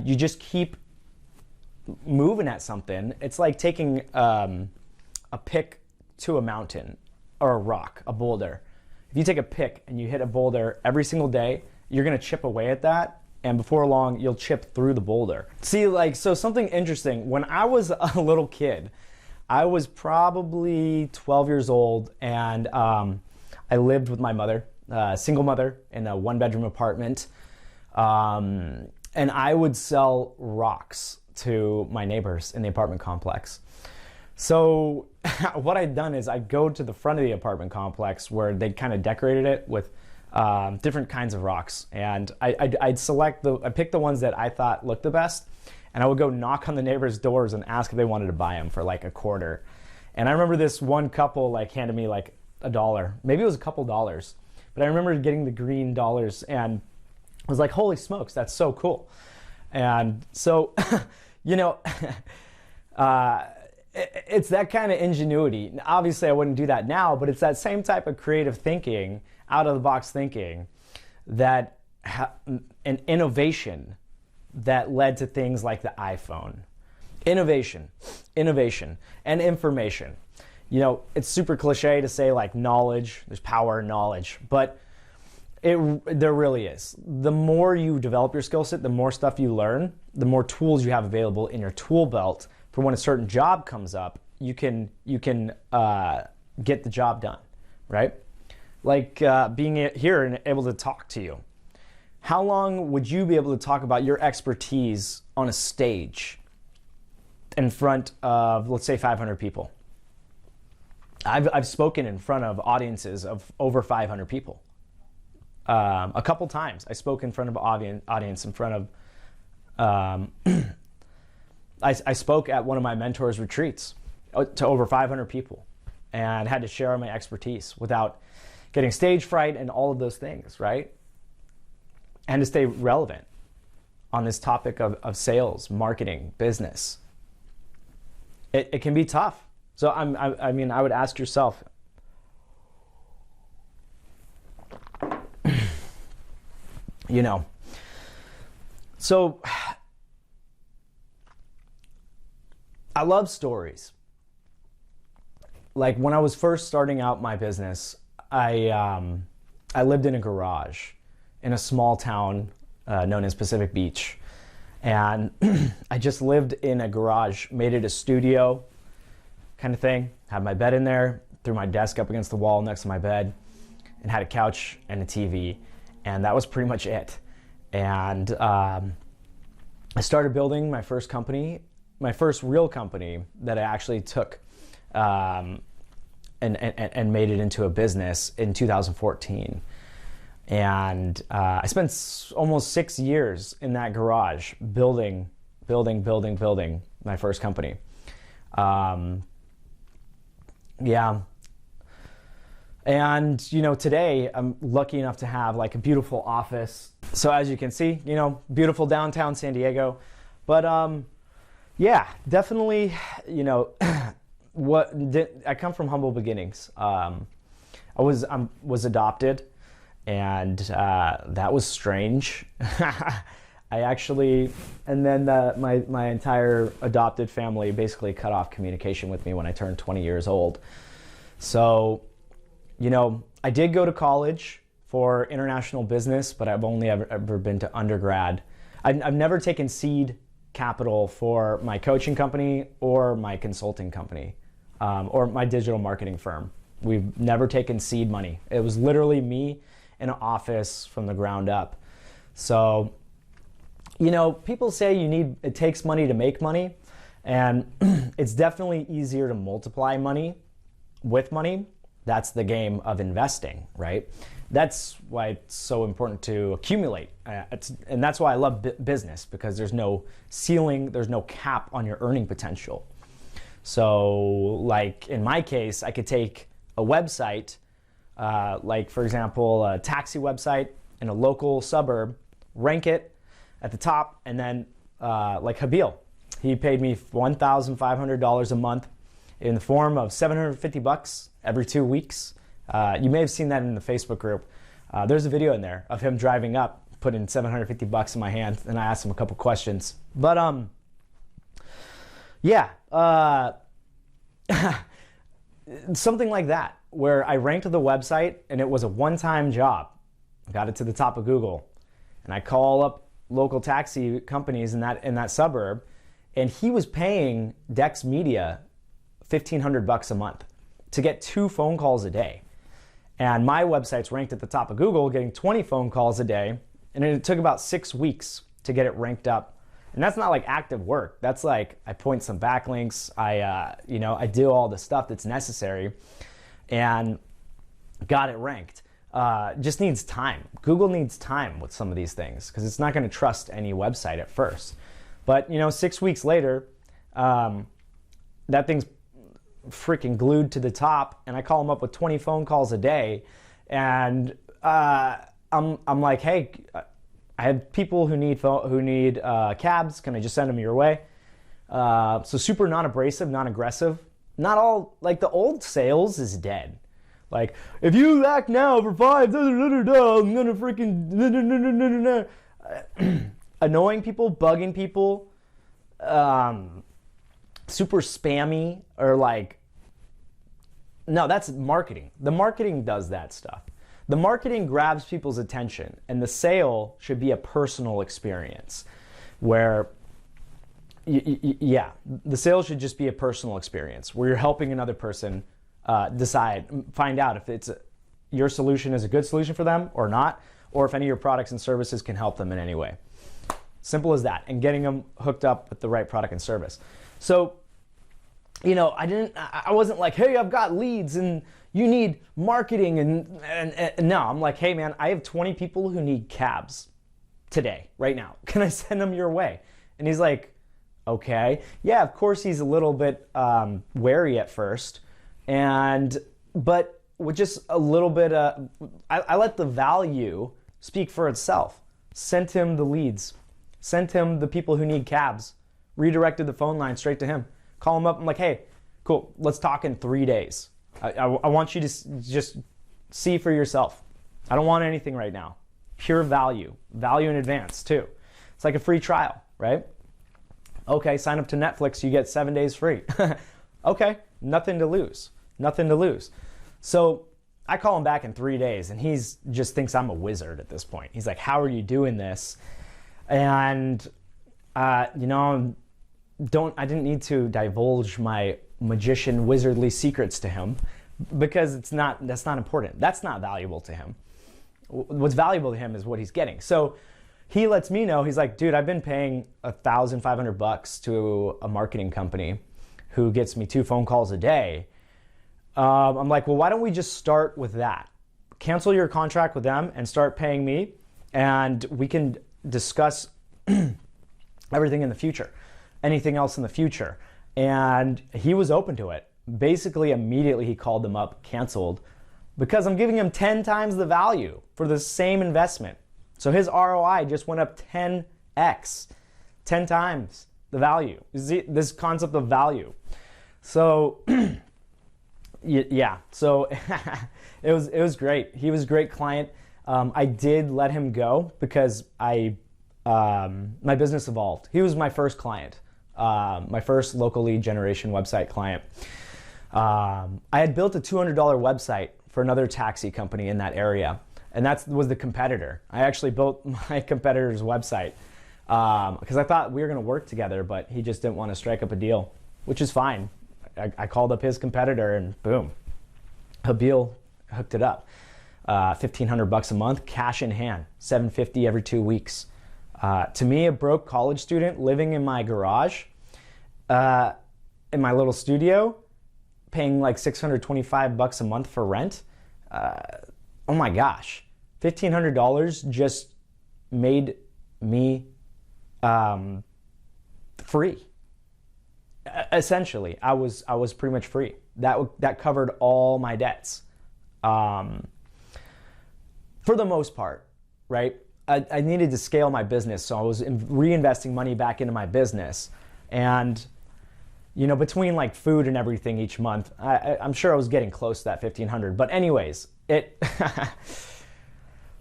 You just keep moving at something. It's like taking a pick to a mountain or a rock, a boulder. If you take a pick and you hit a boulder every single day, you're gonna chip away at that, and before long, you'll chip through the boulder. See, like, so something interesting, when I was a little kid, I was probably 12 years old, and I lived with my mother, single mother, in a one-bedroom apartment, and I would sell rocks to my neighbors in the apartment complex. So what I'd done is I'd go to the front of the apartment complex where they'd kind of decorated it with different kinds of rocks, and I'd pick the ones that I thought looked the best, and I would go knock on the neighbors' doors and ask if they wanted to buy them for like a quarter. And I remember this one couple like handed me like $1, maybe it was a couple dollars, but I remember getting the green dollars and I was like, holy smokes, that's so cool. And so, you know, it's that kind of ingenuity. Obviously, I wouldn't do that now, but it's that same type of creative thinking, out of the box thinking, that an innovation that led to things like the iPhone. Innovation, and information. You know, it's super cliche to say like knowledge, there's power in knowledge, but there really is. The more you develop your skill set, the more stuff you learn, the more tools you have available in your tool belt for when a certain job comes up, you can get the job done, right? Like being here and able to talk to you. How long would you be able to talk about your expertise on a stage in front of, let's say, 500 people? I've spoken in front of audiences of over 500 people. A couple times I spoke in front of audience in front of I spoke at one of my mentors' retreats to over 500 people and had to share my expertise without getting stage fright and all of those things, right? And to stay relevant on this topic of sales, marketing, business. It can be tough. So I mean, I would ask yourself, you know, so I love stories. Like when I was first starting out my business, I lived in a garage in a small town known as Pacific Beach. And I just lived in a garage, made it a studio kind of thing, had my bed in there, threw my desk up against the wall next to my bed, and had a couch and a TV. And that was pretty much it. And I started building my first company, my first real company that I actually took and made it into a business in 2014. And I spent almost 6 years in that garage building my first company. Yeah. And, you know, today I'm lucky enough to have like a beautiful office. So as you can see, you know, beautiful downtown San Diego. But yeah, definitely, you know, I come from humble beginnings. I was adopted, and that was strange. I actually, and then my entire adopted family basically cut off communication with me when I turned 20 years old. So, you know, I did go to college for international business, but I've only ever been to undergrad. I've never taken seed capital for my coaching company or my consulting company or my digital marketing firm. We've never taken seed money. It was literally me in an office from the ground up. So, you know, people say it takes money to make money, and it's definitely easier to multiply money with money. That's the game of investing, right? That's why it's so important to accumulate. And that's why I love business, because there's no ceiling, there's no cap on your earning potential. So like in my case, I could take a website, like for example, a taxi website in a local suburb, rank it at the top, and then like Habil, he paid me $1,500 a month in the form of $750 every 2 weeks. You may have seen that in the Facebook group. There's a video in there of him driving up, put in 750 bucks in my hand, and I asked him a couple questions. But yeah, something like that, where I ranked the website and it was a one-time job. I got it to the top of Google, and I call up local taxi companies in that suburb, and he was paying Dex Media $1,500 a month to get 2 phone calls a day. And my website's ranked at the top of Google, getting 20 phone calls a day, and it took about 6 weeks to get it ranked up. And that's not like active work. That's like I point some backlinks, I do all the stuff that's necessary, and got it ranked. Just needs time. Google needs time with some of these things because it's not going to trust any website at first. But 6 weeks later, that thing's freaking glued to the top, and I call them up with 20 phone calls a day, and I'm like, hey, I have people who need cabs. Can I just send them your way? So super non-abrasive, non-aggressive. Not all, like the old sales is dead. Like, if you act now for 5, I'm gonna freaking annoying people, bugging people, super spammy, or like, no, that's marketing. The marketing does that stuff. The marketing grabs people's attention, and the sale should be a personal experience where, the sale should just be a personal experience where you're helping another person find out if your solution is a good solution for them or not, or if any of your products and services can help them in any way. Simple as that, and getting them hooked up with the right product and service. So, I wasn't like, hey, I've got leads and you need marketing and no, I'm like, hey man, I have 20 people who need cabs today, right now. Can I send them your way? And he's like, okay. Yeah, of course he's a little bit wary at first, but with just a little bit I let the value speak for itself. Sent him the leads, sent him the people who need cabs, redirected the phone line straight to him. Call him up, I'm like, hey, cool, let's talk in 3 days. I want you to just see for yourself. I don't want anything right now. Pure value in advance too. It's like a free trial, right? Okay, sign up to Netflix, you get 7 days free. Okay, nothing to lose. So I call him back in 3 days, and he's just thinks I'm a wizard at this point. He's like, how are you doing this? And I didn't need to divulge my magician wizardly secrets to him because that's not important. That's not valuable to him. What's valuable to him is what he's getting. So he lets me know, he's like, dude, I've been paying $1,500 to a marketing company who gets me 2 phone calls a day. I'm like, well, why don't we just start with that? Cancel your contract with them and start paying me, and we can discuss everything in the future, anything else in the future. And he was open to it. Basically, immediately he called them up, canceled, because I'm giving him 10 times the value for the same investment. So his ROI just went up 10x, 10 times the value. This concept of value. So yeah, so it was great. He was a great client. I did let him go because my business evolved. He was my first client, my first local lead generation website client. I had built a $200 website for another taxi company in that area, and that was the competitor. I actually built my competitor's website because I thought we were going to work together, but he just didn't want to strike up a deal, which is fine. I called up his competitor, and boom, Habil hooked it up. $1,500 a month, cash in hand, $750 every 2 weeks. To me, a broke college student living in my garage, in my little studio, paying like $625 a month for rent. Oh my gosh, $1,500 just made me free. Essentially, I was pretty much free. That covered all my debts, for the most part, right? I needed to scale my business, so I was reinvesting money back into my business, and between like food and everything each month, I'm sure I was getting close to that $1,500. But anyways,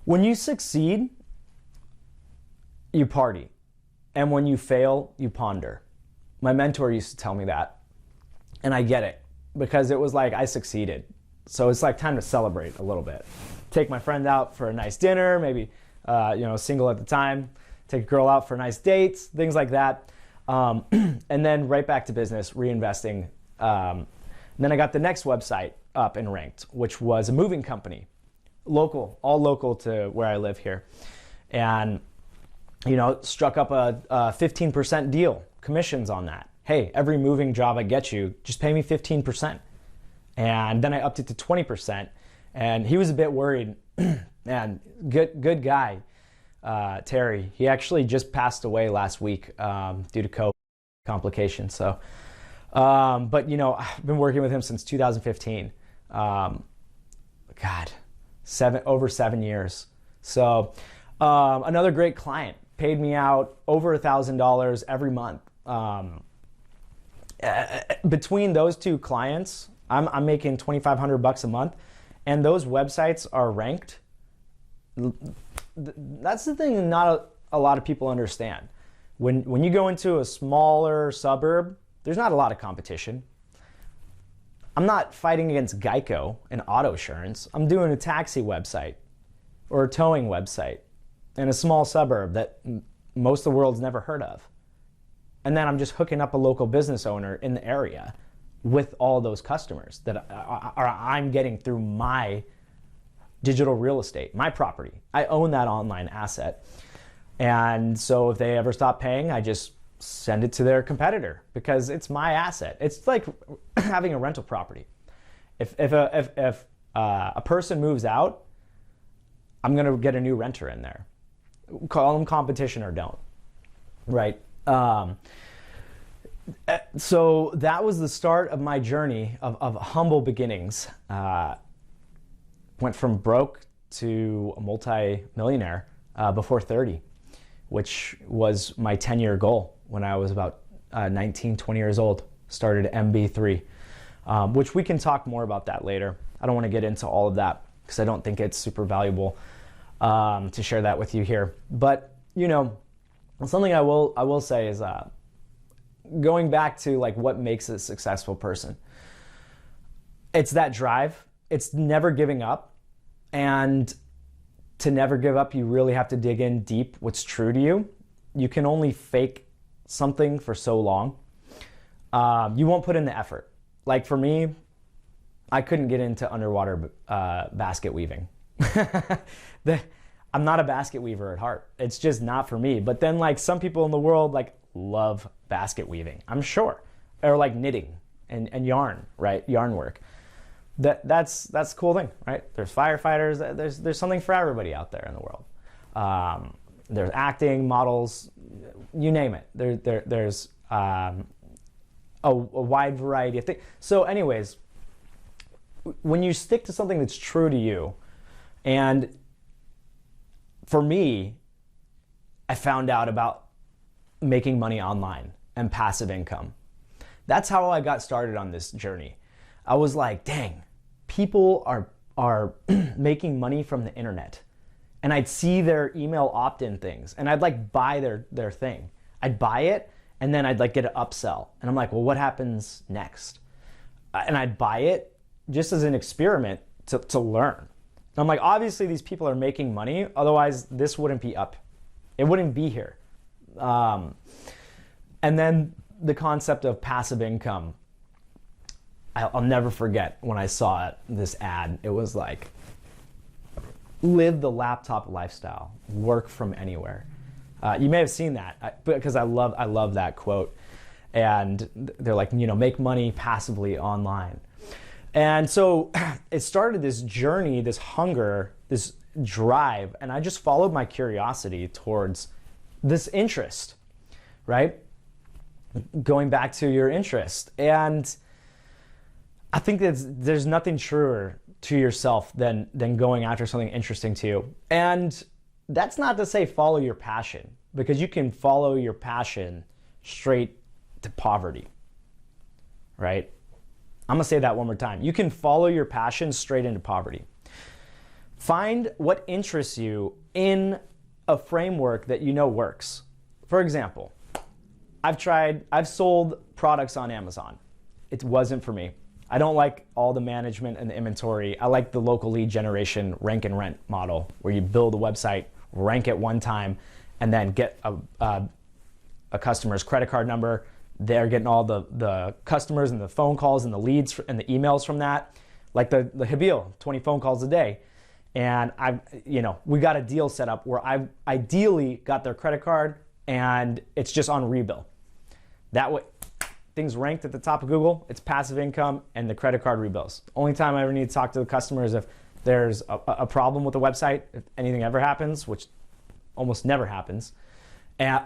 when you succeed, you party. And when you fail, you ponder. My mentor used to tell me that. And I get it, because it was like I succeeded. So it's like time to celebrate a little bit. Take my friend out for a nice dinner, maybe single at the time. Take a girl out for nice dates, things like that. And then right back to business, reinvesting. And then I got the next website up and ranked, which was a moving company. Local, all local to where I live here. And, struck up a 15% deal, commissions on that. Hey, every moving job I get you, just pay me 15%. And then I upped it to 20%. And he was a bit worried. Man, good guy, Terry. He actually just passed away last week due to COVID complications. So, but I've been working with him since 2015. Over 7 years. So, another great client paid me out over $1,000 every month. Between those two clients, I'm making $2,500 a month, and those websites are ranked. That's the thing that not a lot of people understand. When you go into a smaller suburb, there's not a lot of competition. I'm not fighting against Geico and auto insurance. I'm doing a taxi website or a towing website in a small suburb that most of the world's never heard of. And then I'm just hooking up a local business owner in the area with all those customers that I'm getting through my digital real estate, my property. I own that online asset. And so if they ever stop paying, I just send it to their competitor because it's my asset. It's like having a rental property. If a person moves out, I'm going to get a new renter in there. Call them competition or don't, right? So that was the start of my journey of humble beginnings. Went from broke to a multi-millionaire before 30, which was my 10-year goal when I was about 19, 20 years old. Started MB3, which we can talk more about that later. I don't want to get into all of that because I don't think it's super valuable to share that with you here. But, something I will say is going back to like what makes a successful person. It's that drive. It's never giving up. And to never give up, you really have to dig in deep what's true to you. You can only fake something for so long. You won't put in the effort. Like for me, I couldn't get into underwater basket weaving. I'm not a basket weaver at heart. It's just not for me. But then like some people in the world like love basket weaving, I'm sure. Or like knitting and yarn, right? Yarn work. That's a cool thing, right? There's firefighters. There's something for everybody out there in the world. There's acting, models, you name it. There's a wide variety of things. So anyways, when you stick to something that's true to you, and for me, I found out about making money online and passive income. That's how I got started on this journey. I was like, dang, people are making money from the internet. And I'd see their email opt-in things and I'd like buy their thing. I'd buy it and then I'd like get an upsell. And I'm like, well, what happens next? And I'd buy it just as an experiment to learn. And I'm like, obviously these people are making money. Otherwise this wouldn't be up. It wouldn't be here. And then the concept of passive income. I'll never forget when I saw this ad. It was like, live the laptop lifestyle, work from anywhere. You may have seen that because I love that quote. And they're like, make money passively online. And so it started this journey, this hunger, this drive, and I just followed my curiosity towards this interest, right? Going back to your interest. And I think there's nothing truer to yourself than going after something interesting to you. And that's not to say follow your passion, because you can follow your passion straight to poverty, right? I'm gonna say that one more time. You can follow your passion straight into poverty. Find what interests you in a framework that you know works. For example, I've sold products on Amazon. It wasn't for me. I don't like all the management and the inventory. I like the local lead generation rank and rent model where you build a website, rank it one time, and then get a customer's credit card number. They're getting all the customers and the phone calls and the leads and the emails from that. Like the Habil, 20 phone calls a day. And we got a deal set up where I ideally got their credit card and it's just on rebill. That way, things ranked at the top of Google, it's passive income and the credit card rebills. The only time I ever need to talk to the customer is if there's a problem with the website, if anything ever happens, which almost never happens,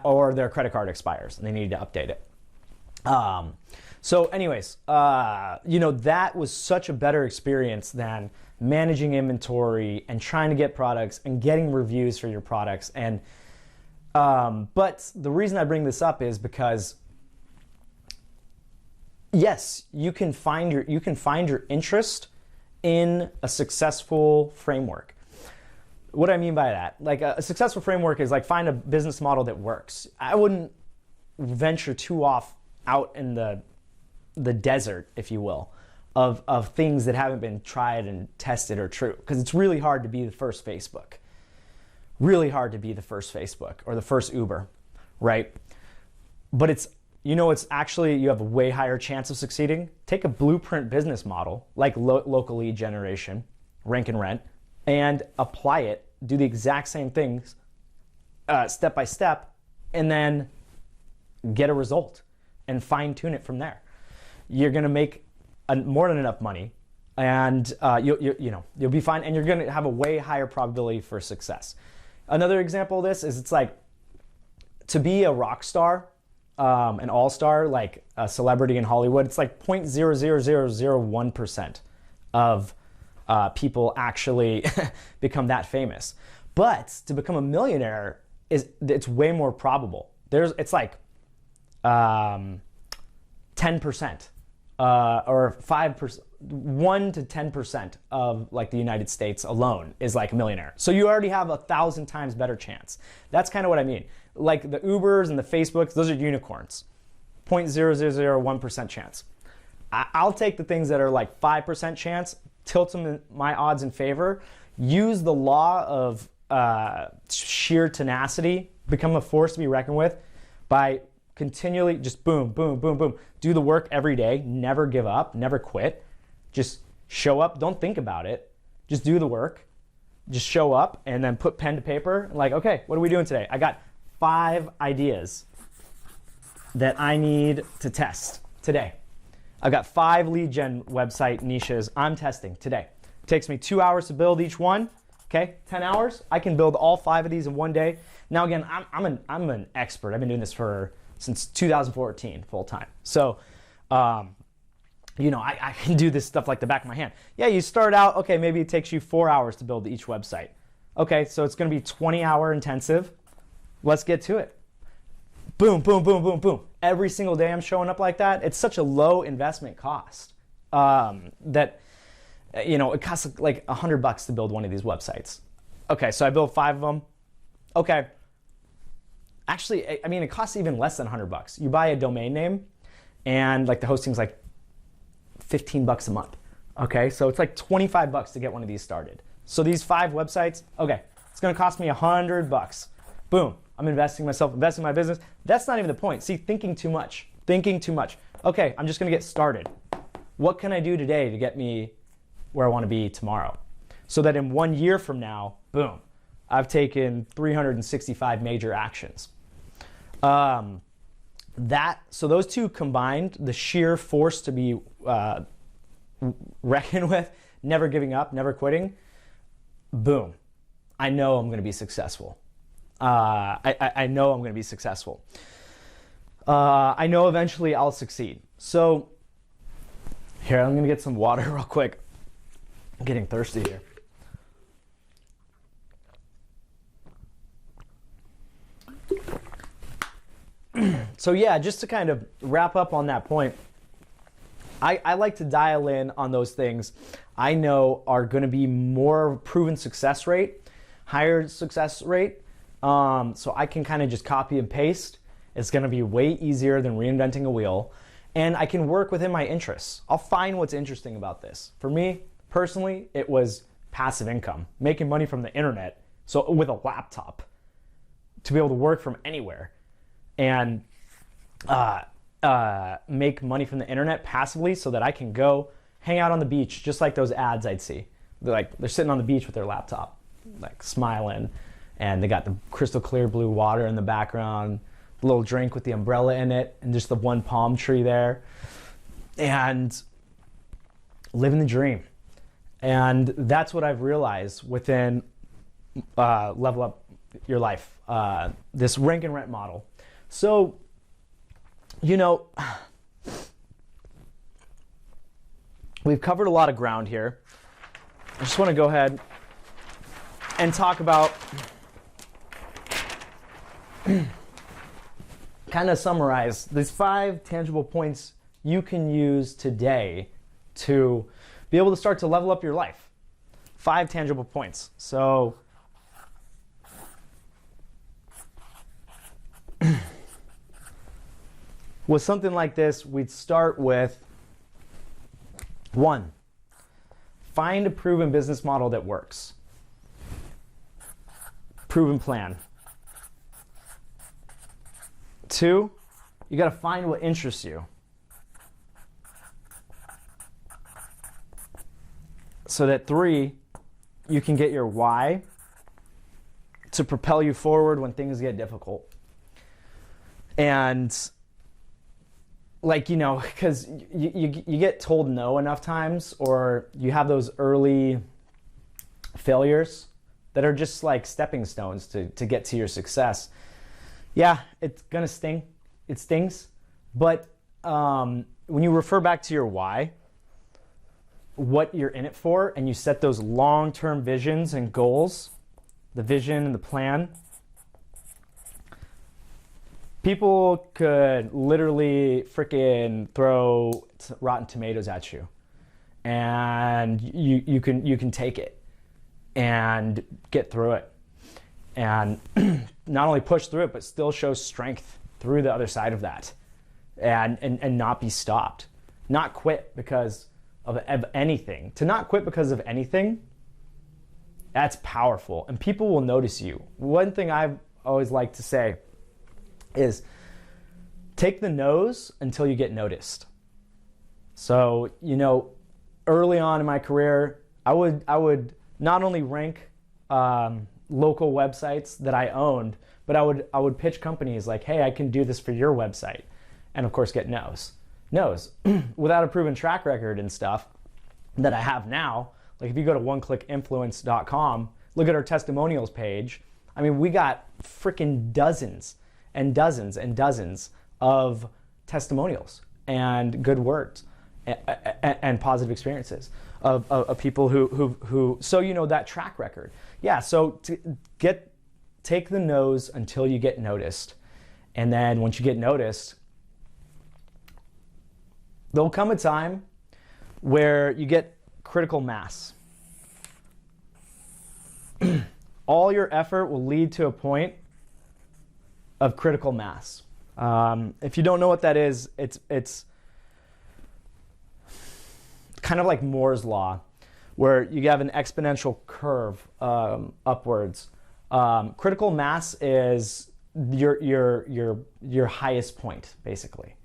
or their credit card expires and they need to update it. So anyways, that was such a better experience than managing inventory and trying to get products and getting reviews for your products. And but the reason I bring this up is because yes, you can find your interest in a successful framework. What do I mean by that? Like a successful framework is like find a business model that works. I wouldn't venture too out in the desert, if you will, of things that haven't been tried and tested or true. Because it's really hard to be the first Facebook. Really hard to be the first Facebook or the first Uber, right? But it's actually, you have a way higher chance of succeeding. Take a blueprint business model like local lead generation, rank and rent, and apply it, do the exact same things step by step, and then get a result and fine tune it from there. You're gonna make more than enough money, and you'll be fine, and you're gonna have a way higher probability for success. Another example of this is it's like to be a rock star, an all-star, like a celebrity in Hollywood. It's like 0.00001% of people actually become that famous. But to become a millionaire it's way more probable. It's like 10% or 5%, 1 to 10% of like the United States alone is like a millionaire. So you already have 1,000 times better chance. That's kind of what I mean. Like the Ubers and the Facebooks, those are unicorns. 0.0001% chance. I'll take the things that are like 5% chance, tilt them in my odds in favor, use the law of sheer tenacity, become a force to be reckoned with by continually just boom, boom, boom, boom. Do the work every day, never give up, never quit. Just show up, don't think about it. Just do the work. Just show up and then put pen to paper. Like, okay, what are we doing today? I got 5 ideas that I need to test today. I've got 5 lead gen website niches I'm testing today. It takes me 2 hours to build each one. Okay, 10 hours. I can build all 5 of these in one day. Now again, I'm an expert. I've been doing this since 2014 full time. So, I can do this stuff like the back of my hand. Yeah, you start out, okay, maybe it takes you 4 hours to build each website. Okay, so it's gonna be 20-hour intensive. Let's get to it. Boom, boom, boom, boom, boom. Every single day I'm showing up like that. It's such a low investment cost that, it costs like $100 to build one of these websites. Okay, so I built 5 of them. Okay. Actually, I mean, it costs even less than $100. You buy a domain name and like the hosting's like $15 a month. Okay, so it's like $25 to get one of these started. So these 5 websites, okay, it's gonna cost me $100. Boom, I'm investing myself, investing in my business. That's not even the point. See, thinking too much. Okay, I'm just gonna get started. What can I do today to get me where I wanna be tomorrow? So that in 1 year from now, boom, I've taken 365 major actions. So those two combined, the sheer force to be reckoned with, never giving up, never quitting, boom, I know I'm gonna be successful. I know I'm gonna be successful. I know eventually I'll succeed. So here, I'm gonna get some water real quick. I'm getting thirsty here. So yeah, just to kind of wrap up on that point, I like to dial in on those things I know are going to be more proven success rate, higher success rate, So I can kind of just copy and paste. It's going to be way easier than reinventing a wheel. And I can work within my interests. I'll find what's interesting about this. For me, personally, it was passive income, making money from the internet. So with a laptop, to be able to work from anywhere and make money from the internet passively so that I can go hang out on the beach, just like those ads I'd see. They're sitting on the beach with their laptop, like smiling, and they got the crystal clear blue water in the background, a little drink with the umbrella in it, and just the one palm tree there, and living the dream. And that's what I've realized within Level Up Your Life, this rank and rent model. So, you know, we've covered a lot of ground here. I just want to go ahead and talk about, kind of summarize these 5 tangible points you can use today to be able to start to level up your life. 5 tangible points. So, with something like this, we'd start with 1, find a proven business model that works. Proven plan. 2, you got to find what interests you. So that 3, you can get your why to propel you forward when things get difficult. And like, you know, because you get told no enough times, or you have those early failures that are just like stepping stones to get to your success. Yeah, it's gonna sting. It stings. But when you refer back to your why, what you're in it for, and you set those long-term visions and goals, the vision and the plan, people could literally freaking throw rotten tomatoes at you, and you can take it and get through it, and not only push through it, but still show strength through the other side of that, and not be stopped, not quit because of anything. To not quit because of anything, that's powerful, and people will notice you. One thing I've always liked to say is take the no's until you get noticed. So, you know, early on in my career, I would not only rank local websites that I owned, but I would pitch companies like, hey, I can do this for your website, and of course get no's. Without a proven track record and stuff that I have now. Like if you go to oneclickinfluence.com, look at our testimonials page. I mean, we got freaking dozens and dozens and dozens of testimonials and good words and positive experiences of people who so, you know, that track record. Yeah, so take the no's until you get noticed. And then once you get noticed, there'll come a time where you get critical mass. All your effort will lead to a point of critical mass. If you don't know what that is, it's kind of like Moore's law, where you have an exponential curve upwards. Critical mass is your highest point, basically.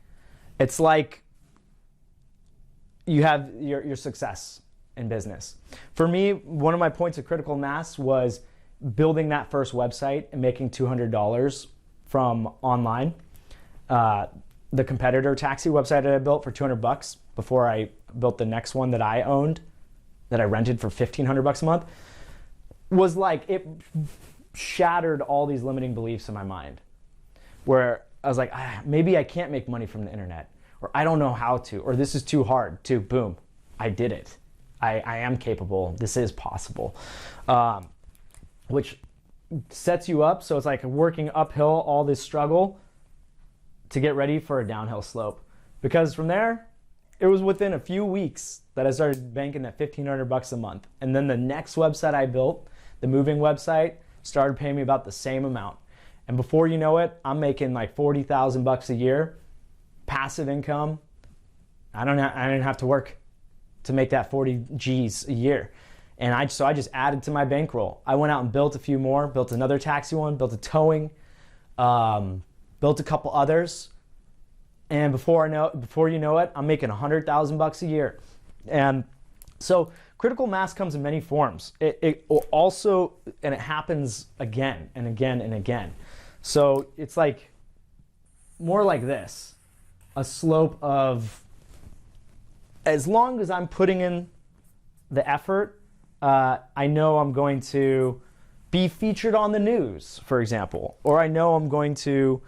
It's like you have your success in business. For me, one of my points of critical mass was building that first website and making $200 from online. The competitor taxi website that I built for $200 before I built the next one that I owned, that I rented for $1,500 a month, was like, it shattered all these limiting beliefs in my mind, where I was like, maybe I can't make money from the internet, or I don't know how to, or this is too hard to, boom, I did it. I am capable, this is possible. Which sets you up, so it's like working uphill all this struggle to get ready for a downhill slope. Because from there, it was within a few weeks that I started banking at $1,500 a month. And then the next website I built, the moving website, started paying me about the same amount. And before you know it, I'm making like $40,000 a year, passive income. I didn't have to work to make that 40 G's a year. And so I just added to my bankroll. I went out and built a few more, built another taxi one, built a towing, built a couple others. And before you know it, I'm making $100,000 a year. And so critical mass comes in many forms. It also, and it happens again and again and again. So it's like more like this, a slope of, as long as I'm putting in the effort, I know I'm going to be featured on the news, for example, or I know I'm going to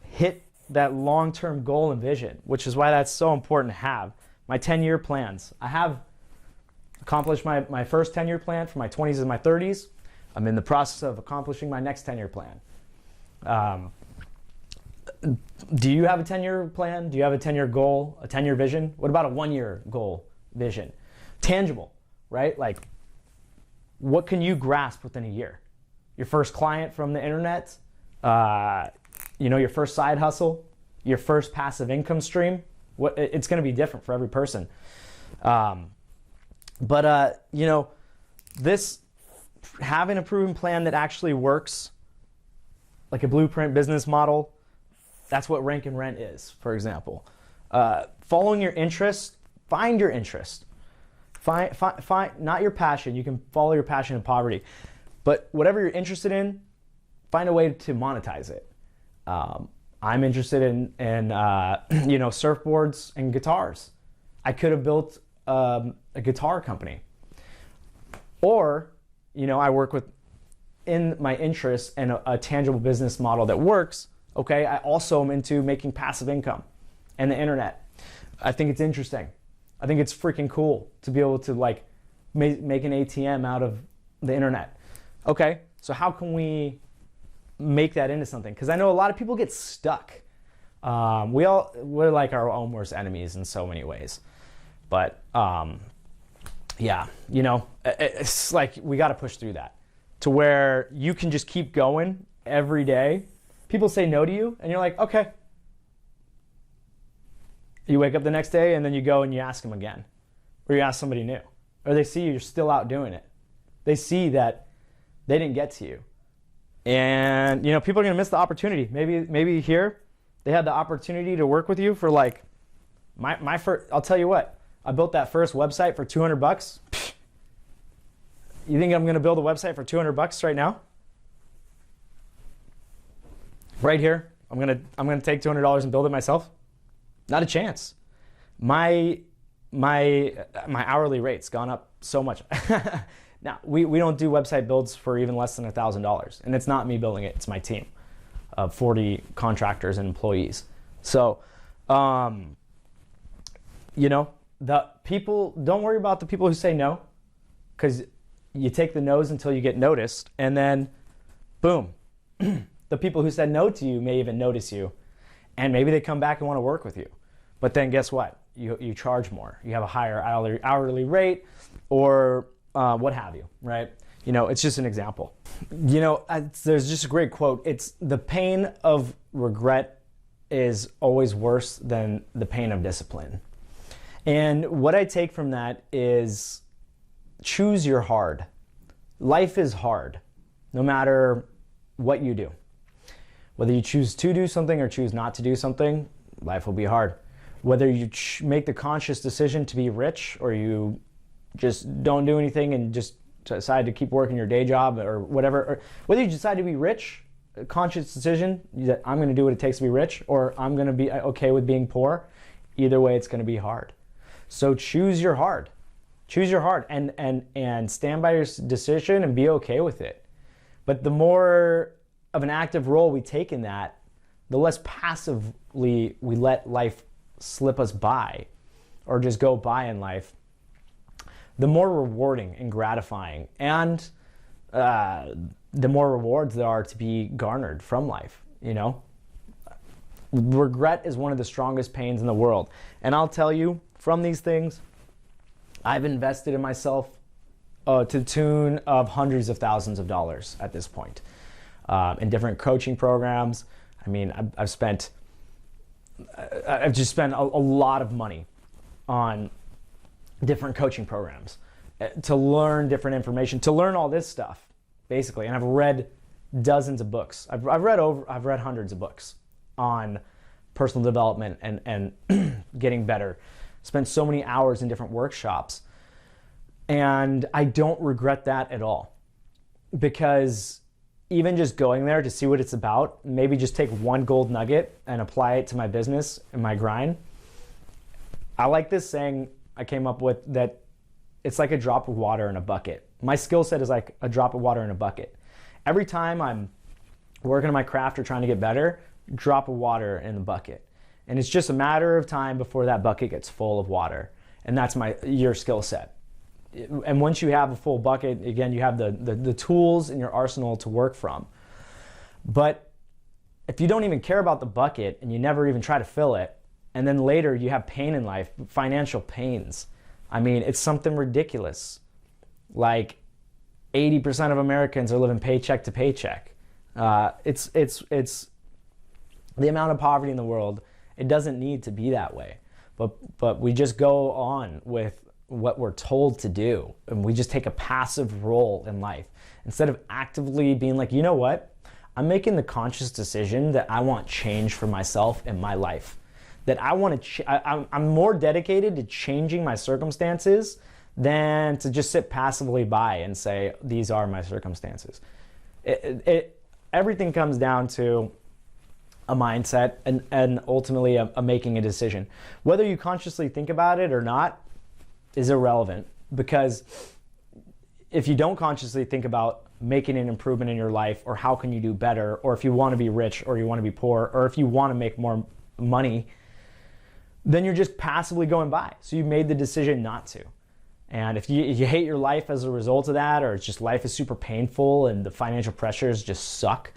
hit that long-term goal and vision, which is why that's so important to have. My 10-year plans. I have accomplished my first 10-year plan for my 20s and my 30s. I'm in the process of accomplishing my next 10-year plan. Do you have a 10-year plan? Do you have a 10-year goal, a 10-year vision? What about a 1-year goal, vision? Tangible, right? Like, what can you grasp within a year? Your first client from the internet, your first side hustle, your first passive income stream. It's going to be different for every person. This having a proven plan that actually works, like a blueprint business model, that's what Rank and Rent is, for example. Following your interest, find your interest. Find not your passion. You can follow your passion in poverty, but whatever you're interested in, find a way to monetize it. I'm interested in surfboards and guitars. I could have built a guitar company, or I work with, in my interest and a tangible business model that works. Okay, I also am into making passive income and the internet. I think it's interesting. I think it's freaking cool to be able to like make an ATM out of the internet. Okay, so how can we make that into something? Because I know a lot of people get stuck. We're like our own worst enemies in so many ways. But it's like we got to push through that to where you can just keep going every day. People say no to you, and you're like, okay. You wake up the next day, and then you go and you ask them again, or you ask somebody new, or they see you're still out doing it. They see that they didn't get to you, and people are gonna miss the opportunity. Maybe here they had the opportunity to work with you for like my first. I'll tell you what, I built that first website for $200. You think I'm gonna build a website for $200 right now? Right here, I'm gonna take $200 and build it myself? Not a chance. My hourly rate's gone up so much. Now we don't do website builds for even less than $1,000, and it's not me building it; it's my team of 40 contractors and employees. So, the people, don't worry about the people who say no, because you take the no's until you get noticed, and then, boom. The people who said no to you may even notice you, and maybe they come back and want to work with you. But then guess what? You charge more. You have a higher hourly rate, or what have you, right? It's just an example. There's just a great quote. It's the pain of regret is always worse than the pain of discipline. And what I take from that is choose your hard. Life is hard, no matter what you do. Whether you choose to do something or choose not to do something, life will be hard. Whether you make the conscious decision to be rich, or you just don't do anything and just decide to keep working your day job or whatever, or whether you decide to be rich, a conscious decision that I'm going to do what it takes to be rich, or I'm going to be okay with being poor, either way it's going to be hard. So choose your hard. Choose your hard and stand by your decision and be okay with it. But the more of an active role we take in that, the less passively we let life slip us by or just go by in life, the more rewarding and gratifying and the more rewards there are to be garnered from life. Regret is one of the strongest pains in the world. And I'll tell you, from these things, I've invested in myself to the tune of hundreds of thousands of dollars at this point, in different coaching programs. I mean, I've just spent a lot of money on different coaching programs to learn different information, to learn all this stuff, basically. And I've read dozens of books. I've read hundreds of books on personal development and getting better. Spent so many hours in different workshops. And I don't regret that at all, because even just going there to see what it's about, maybe just take one gold nugget and apply it to my business and my grind. I like this saying I came up with, that it's like a drop of water in a bucket. My skill set is like a drop of water in a bucket. Every time I'm working on my craft or trying to get better, drop of water in the bucket. And it's just a matter of time before that bucket gets full of water. And that's your skill set. And once you have a full bucket, again, you have the tools in your arsenal to work from. But if you don't even care about the bucket and you never even try to fill it, and then later you have pain in life, financial pains, I mean, it's something ridiculous. Like 80% of Americans are living paycheck to paycheck. It's the amount of poverty in the world. It doesn't need to be that way. But we just go on with what we're told to do, and we just take a passive role in life instead of actively being like, you know what, I'm making the conscious decision that I want change for myself in my life, that I want to I'm more dedicated to changing my circumstances than to just sit passively by and say these are my circumstances. Everything comes down to a mindset and ultimately a making a decision. Whether you consciously think about it or not is irrelevant, because if you don't consciously think about making an improvement in your life, or how can you do better, or if you want to be rich or you want to be poor, or if you want to make more money, then you're just passively going by. So you made the decision not to. And if you hate your life as a result of that, or it's just life is super painful and the financial pressures just suck,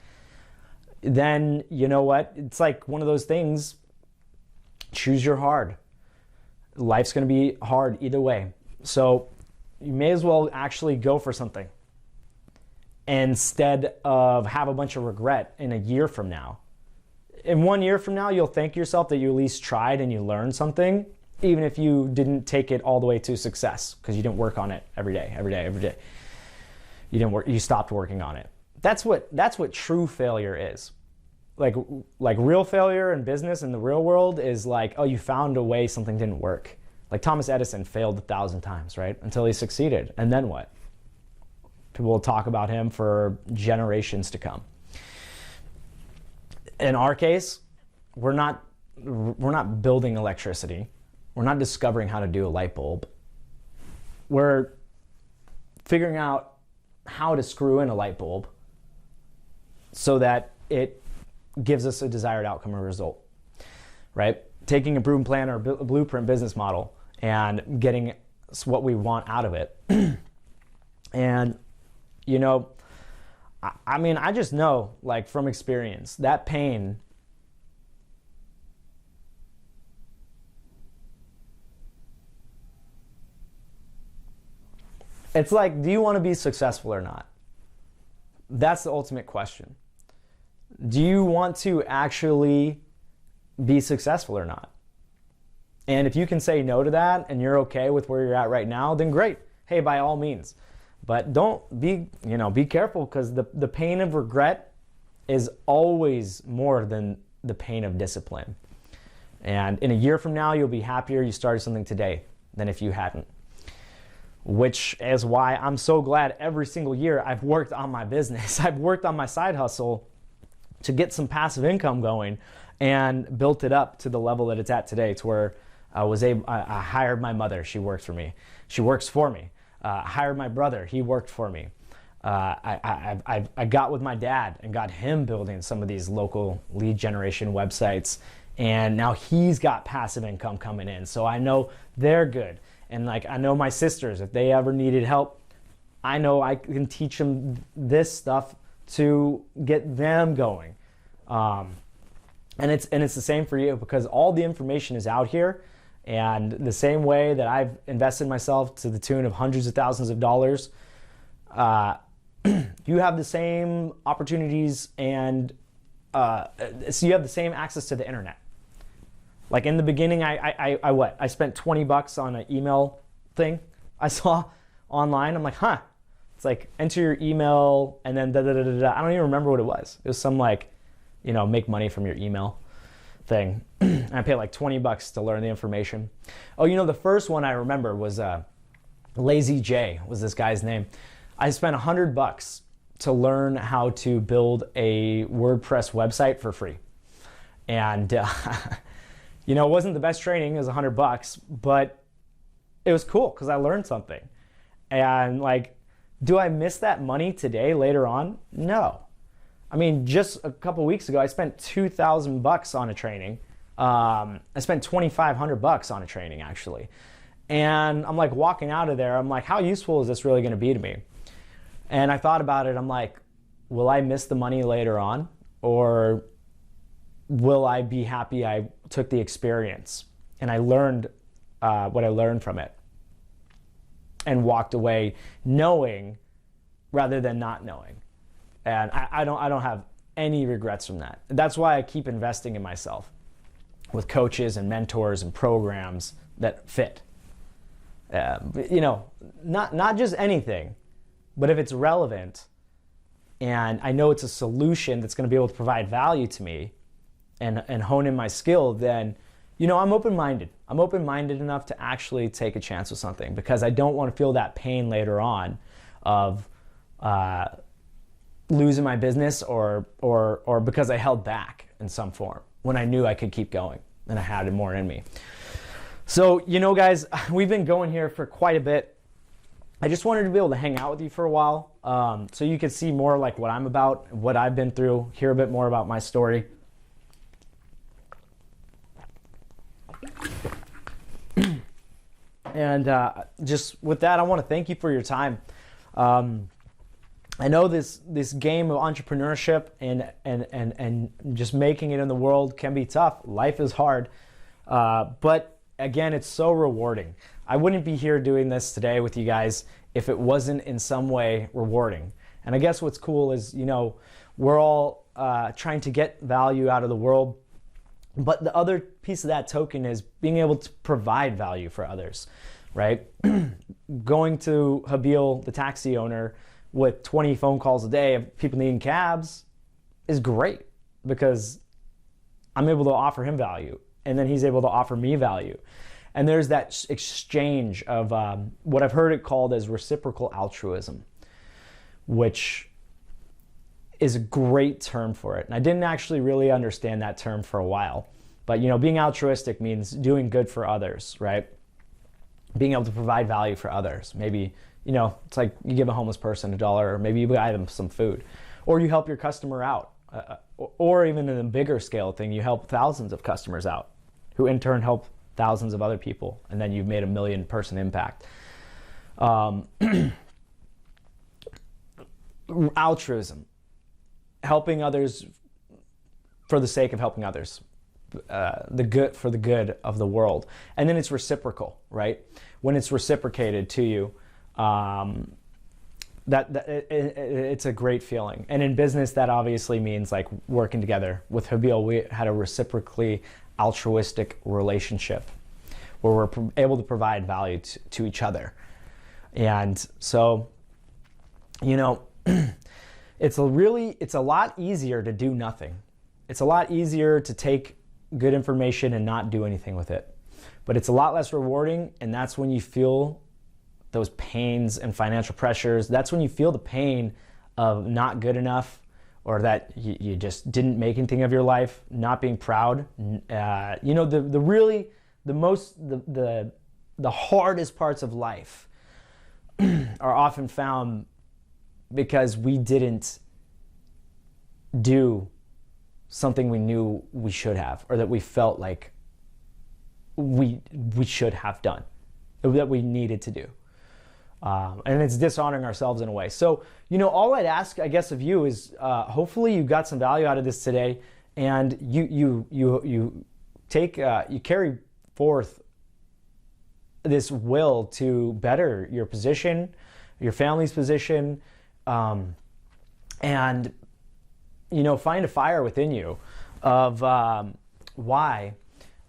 then you know what? It's like one of those things, choose your hard. Life's going to be hard either way. So you may as well actually go for something instead of have a bunch of regret in a year from now. In 1 year from now, you'll thank yourself that you at least tried and you learned something, even if you didn't take it all the way to success, because you didn't work on it every day. You stopped working on it. That's what true failure is. Like real failure in business in the real world is like, oh, you found a way something didn't work. Like Thomas Edison failed 1,000 times, right? Until he succeeded. And then what? People will talk about him for generations to come. In our case, we're not building electricity. We're not discovering how to do a light bulb. We're figuring out how to screw in a light bulb so that it gives us a desired outcome or result, right? Taking a proven plan or a blueprint business model and getting what we want out of it. And, you know, I mean, I just know, like from experience, that pain it's like, do you want to be successful or not? That's the ultimate question. Do you want to actually be successful or not? And if you can say no to that and you're okay with where you're at right now, then great. Hey, by all means. But be careful, because the pain of regret is always more than the pain of discipline. And in a year from now, you'll be happier you started something today than if you hadn't. Which is why I'm so glad every single year I've worked on my business. I've worked on my side hustle to get some passive income going and built it up to the level that it's at today, to where I hired my mother. She works for me. She works for me. I hired my brother. He worked for me. I got with my dad and got him building some of these local lead generation websites. And now he's got passive income coming in. So I know they're good. And like, I know my sisters, if they ever needed help, I know I can teach them this stuff to get them going. And it's the same for you, because all the information is out here. And the same way that I've invested myself to the tune of hundreds of thousands of dollars, you have the same opportunities and so you have the same access to the internet. Like in the beginning, I spent $20 on an email thing I saw online. I'm like, huh. It's like enter your email and then da da da da da. I don't even remember what it was. It was some like, make money from your email thing. And I paid like $20 to learn the information. Oh, the first one I remember was Lazy J was this guy's name. I spent $100 to learn how to build a WordPress website for free. And, it wasn't the best training, it was $100, but it was cool because I learned something. And like, do I miss that money today, later on? No. I mean, just a couple weeks ago, I spent $2,000 on a training. I spent $2,500 on a training, actually. And I'm like walking out of there, I'm like, how useful is this really going to be to me? And I thought about it, I'm like, will I miss the money later on? Or will I be happy I took the experience and I learned what I learned from it and walked away knowing rather than not knowing? And I don't have any regrets from that. That's why I keep investing in myself with coaches and mentors and programs that fit. Not just anything, but if it's relevant and I know it's a solution that's going to be able to provide value to me and hone in my skill, then, I'm open-minded. I'm open-minded enough to actually take a chance with something because I don't want to feel that pain later on of losing my business or because I held back in some form when I knew I could keep going and I had more in me. So, guys, we've been going here for quite a bit. I just wanted to be able to hang out with you for a while so you could see more like what I'm about, what I've been through, hear a bit more about my story. And just with that, I want to thank you for your time. I know this game of entrepreneurship and just making it in the world can be tough. Life is hard, but again, it's so rewarding. I wouldn't be here doing this today with you guys if it wasn't in some way rewarding. And I guess what's cool is, we're all trying to get value out of the world. But the other piece of that token is being able to provide value for others, right? Going to Habil, the taxi owner, with 20 phone calls a day of people needing cabs is great because I'm able to offer him value and then he's able to offer me value. And there's that exchange of what I've heard it called as reciprocal altruism, which is a great term for it. And I didn't actually really understand that term for a while. But, being altruistic means doing good for others, right? Being able to provide value for others. Maybe, it's like you give a homeless person $1 or maybe you buy them some food. Or you help your customer out. Or even in a bigger scale thing, you help thousands of customers out who in turn help thousands of other people, and then you've made a 1 million person impact. Altruism, helping others for the sake of helping others, the good of the world, and then it's reciprocal, right? When it's reciprocated to you, it's a great feeling. And in business, that obviously means like working together. With Habil, we had a reciprocally altruistic relationship where we're able to provide value to each other. And so, it's a lot easier to do nothing. It's a lot easier to take good information and not do anything with it. But it's a lot less rewarding, and that's when you feel those pains and financial pressures. That's when you feel the pain of not good enough, or that you just didn't make anything of your life, not being proud. The hardest parts of life are often found because we didn't do something we knew we should have, or that we felt like we should have done, that we needed to do. And it's dishonoring ourselves in a way. So, all I'd ask, I guess, of you is hopefully you got some value out of this today, and you carry forth this will to better your position, your family's position, and find a fire within you of why,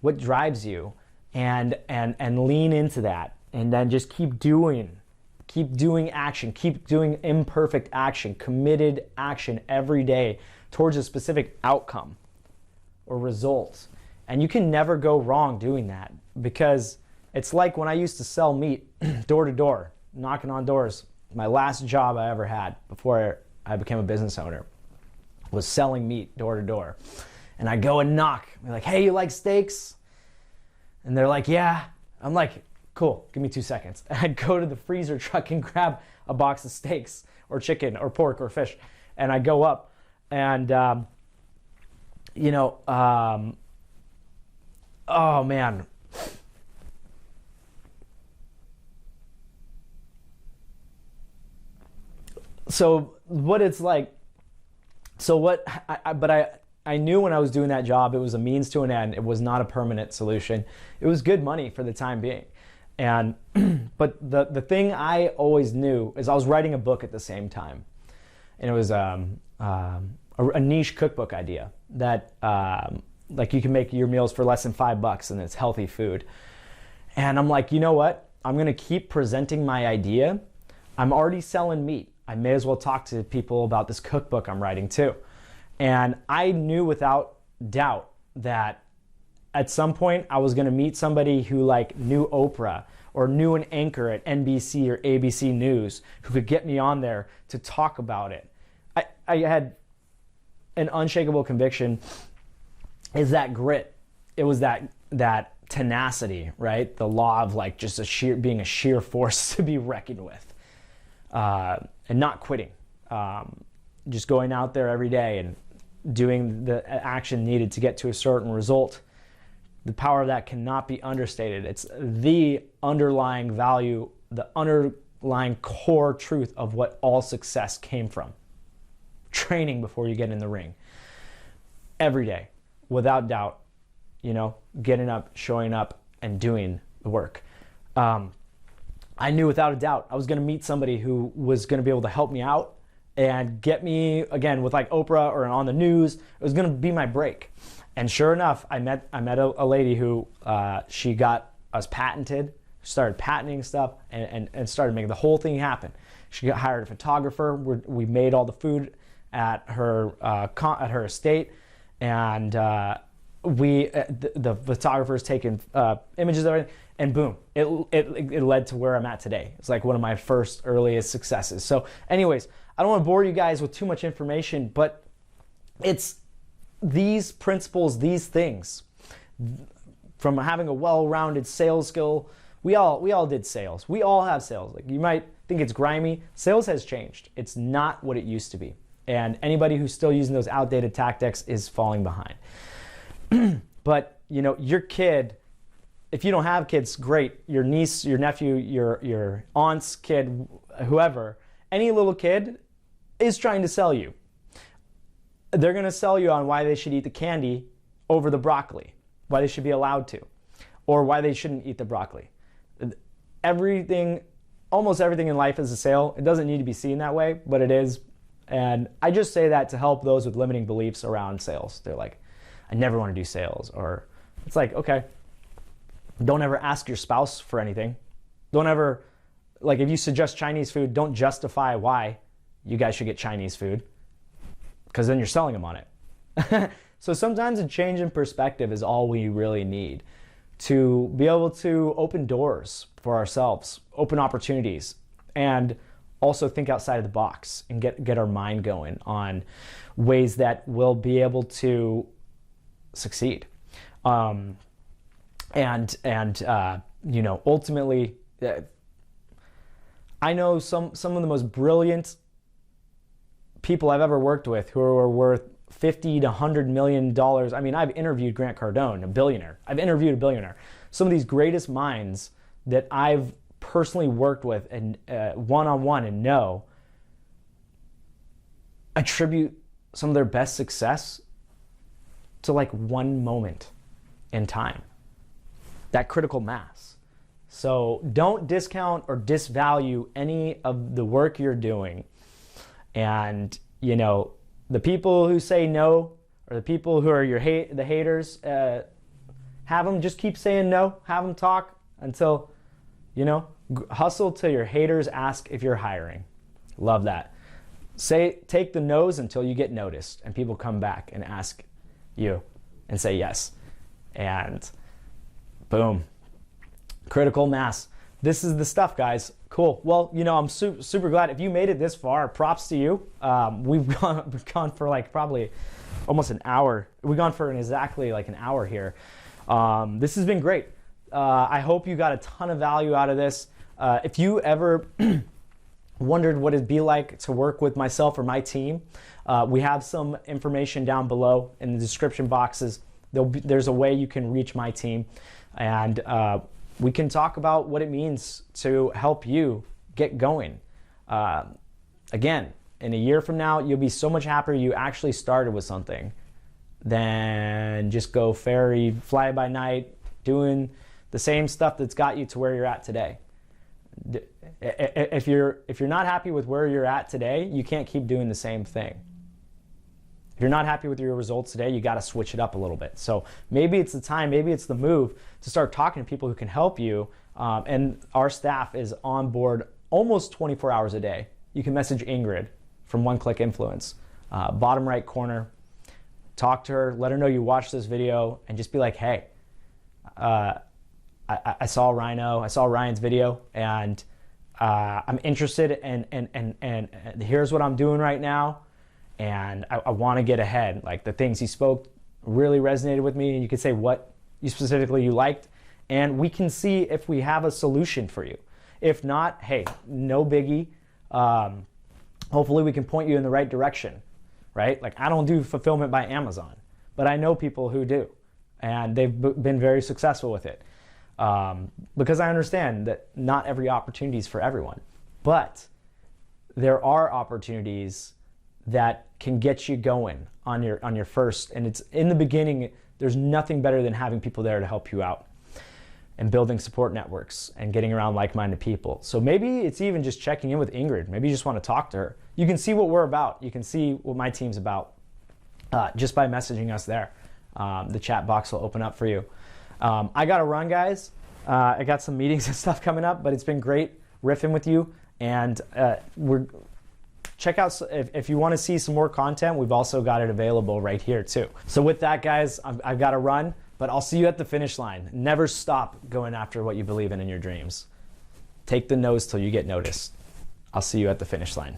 what drives you, and lean into that, and then just keep doing action, keep doing imperfect action, committed action every day towards a specific outcome or result. And you can never go wrong doing that, because it's like when I used to sell meat door to door, knocking on doors. My last job I ever had before I became a business owner was selling meat door to door. And I go and knock. They're like, hey, you like steaks? And they're like, yeah. I'm like, cool, give me 2 seconds. And I'd go to the freezer truck and grab a box of steaks or chicken or pork or fish. And I'd go up and, oh man. So what it's like, I knew when I was doing that job, it was a means to an end. It was not a permanent solution. It was good money for the time being. And, but the thing I always knew is I was writing a book at the same time. And it was a niche cookbook idea that, like you can make your meals for less than $5 and it's healthy food. And I'm like, you know what? I'm going to keep presenting my idea. I'm already selling meat. I may as well talk to people about this cookbook I'm writing too. And I knew without doubt that at some point I was going to meet somebody who like knew Oprah or knew an anchor at NBC or ABC News who could get me on there to talk about it. I had an unshakable conviction is that grit. It was that tenacity, right? The law of like just being a sheer force to be reckoned with, and not quitting. Just going out there every day and doing the action needed to get to a certain result. The power of that cannot be understated. It's the underlying value, the underlying core truth of what all success came from. Training before you get in the ring. Every day, without doubt, getting up, showing up, and doing the work. I knew without a doubt I was going to meet somebody who was going to be able to help me out and get me, again, with like Oprah or on the news. It was going to be my break. And sure enough, I met a lady who she got us patented, started patenting stuff, and started making the whole thing happen. She got hired a photographer. We made all the food at her estate, and the photographer's taken images of everything, and boom, it led to where I'm at today. It's like one of my first earliest successes. So anyways, I don't want to bore you guys with too much information, but it's these principles, these things, from having a well-rounded sales skill. We all did sales. We all have sales. Like, you might think it's grimy. Sales has changed. It's not what it used to be. And anybody who's still using those outdated tactics is falling behind. But, your kid, if you don't have kids, great. Your niece, your nephew, your aunt's kid, whoever, any little kid is trying to sell you. They're going to sell you on why they should eat the candy over the broccoli, why they should be allowed to, or why they shouldn't eat the broccoli. Almost everything in life is a sale. It doesn't need to be seen that way, but it is. And I just say that to help those with limiting beliefs around sales. They're like, I never want to do sales. Or it's like, okay, don't ever ask your spouse for anything. Don't ever, like, if you suggest Chinese food, don't justify why you guys should get Chinese food, because then you're selling them on it. So sometimes a change in perspective is all we really need to be able to open doors for ourselves, open opportunities, and also think outside of the box and get our mind going on ways that we'll be able to succeed. Ultimately, I know some of the most brilliant people I've ever worked with who are worth $50 to $100 million. I mean, I've interviewed Grant Cardone, a billionaire. I've interviewed a billionaire. Some of these greatest minds that I've personally worked with and one-on-one and know attribute some of their best success to like one moment in time. That critical mass. So don't discount or disvalue any of the work you're doing. And, you know, the people who say no, or the people who are the haters, have them just keep saying no, have them talk until, you know, hustle till your haters ask if you're hiring. Love that. Take the no's until you get noticed and people come back and ask you and say yes. And boom, critical mass. This is the stuff, guys. Cool. Well, you know, I'm super glad. If you made it this far, props to you. We've gone for like probably almost an hour. We've gone for exactly like an hour here. This has been great. I hope you got a ton of value out of this. If you ever wondered what it'd be like to work with myself or my team, we have some information down below in the description boxes. There's a way you can reach my team, and we can talk about what it means to help you get going. Again, in a year from now, you'll be so much happier you actually started with something than just go fly by night doing the same stuff that's got you to where you're at today. If you're not happy with where you're at today, you can't keep doing the same thing. If you're not happy with your results today, you got to switch it up a little bit. So maybe it's the time, maybe it's the move to start talking to people who can help you. And our staff is on board almost 24 hours a day. You can message Ingrid from One Click Influence, bottom right corner. Talk to her, let her know you watched this video, and just be like, hey, I saw Ryan's video, and I'm interested, and here's what I'm doing right now, and I want to get ahead. Like, the things he spoke really resonated with me, and you can say what you specifically liked, and we can see if we have a solution for you. If not, hey, no biggie. Hopefully we can point you in the right direction, right? Like, I don't do fulfillment by Amazon, but I know people who do, and they've been very successful with it. Because I understand that not every opportunity is for everyone, but there are opportunities that can get you going on your first, and it's in the beginning. There's nothing better than having people there to help you out and building support networks and getting around like-minded people. So maybe it's even just checking in with Ingrid. Maybe you just want to talk to her. You can see what we're about. You can see what my team's about just by messaging us there. The chat box will open up for you. I got to run, guys. I got some meetings and stuff coming up, but it's been great riffing with you. And check out, if you want to see some more content, we've also got it available right here too. So with that, guys, I've got to run, but I'll see you at the finish line. Never stop going after what you believe in your dreams. Take the no's till you get noticed. I'll see you at the finish line.